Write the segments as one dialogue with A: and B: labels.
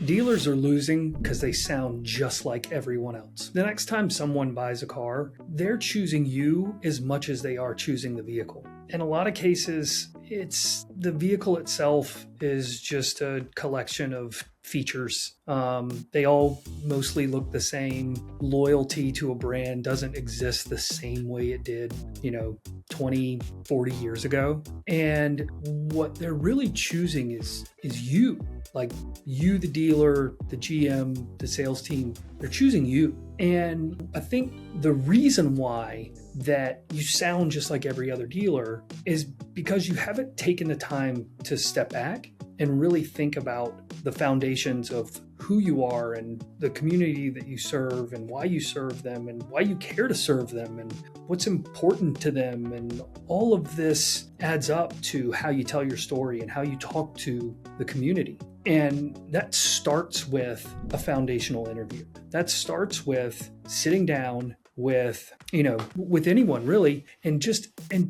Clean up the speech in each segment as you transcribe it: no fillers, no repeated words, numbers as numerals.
A: Dealers are losing because they sound just like everyone else. The next time someone buys a car, they're choosing you as much as they are choosing the vehicle. In a lot of cases, it's the vehicle itself is just a collection of features. They all mostly look the same. Loyalty to a brand doesn't exist the same way it did, 20, 40 years ago. And what they're really choosing is you. Like you, the dealer, the GM, the sales team, they're choosing you. And I think the reason why that you sound just like every other dealer is because you haven't taken the time to step back and really think about the foundations of who you are and the community that you serve and why you serve them and why you care to serve them and what's important to them. And all of this adds up to how you tell your story and how you talk to the community. And that starts with a foundational interview. That starts with sitting down with anyone really, and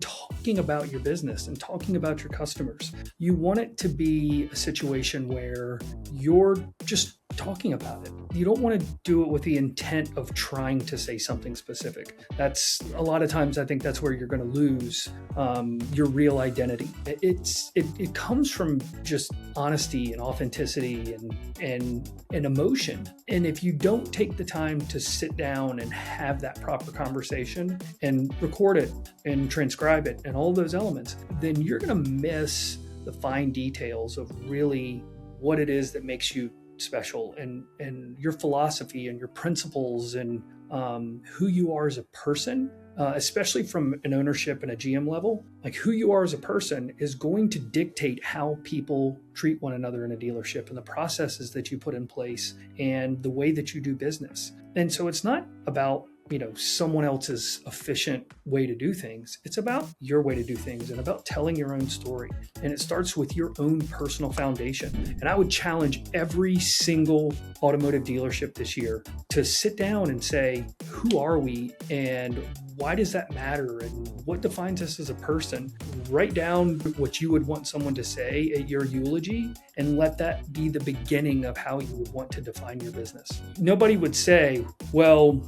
A: talking about your business and talking about your customers. You want it to be a situation where you're just talking about it. You don't want to do it with the intent of trying to say something specific. That's a lot of times, I think that's where you're going to lose your real identity. It comes from just honesty and authenticity and emotion. And if you don't take the time to sit down and have that proper conversation and record it and transcribe it and all those elements, then you're going to miss the fine details of really what it is that makes you special and your philosophy and your principles and who you are as a person, especially from an ownership and a GM level. Like who you are as a person is going to dictate how people treat one another in a dealership and the processes that you put in place and the way that you do business. And so it's not about someone else's efficient way to do things. It's about your way to do things and about telling your own story. And it starts with your own personal foundation. And I would challenge every single automotive dealership this year to sit down and say, who are we and why does that matter? And what defines us as a person? Write down what you would want someone to say at your eulogy and let that be the beginning of how you would want to define your business. Nobody would say, well,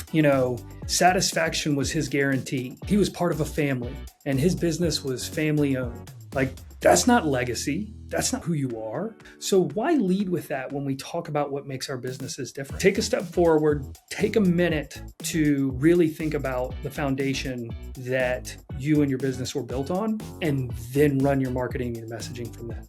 A: satisfaction was his guarantee. He was part of a family and his business was family owned. Like, that's not legacy. That's not who you are. So why lead with that when we talk about what makes our businesses different? Take a step forward, take a minute to really think about the foundation that you and your business were built on, and then run your marketing and your messaging from that.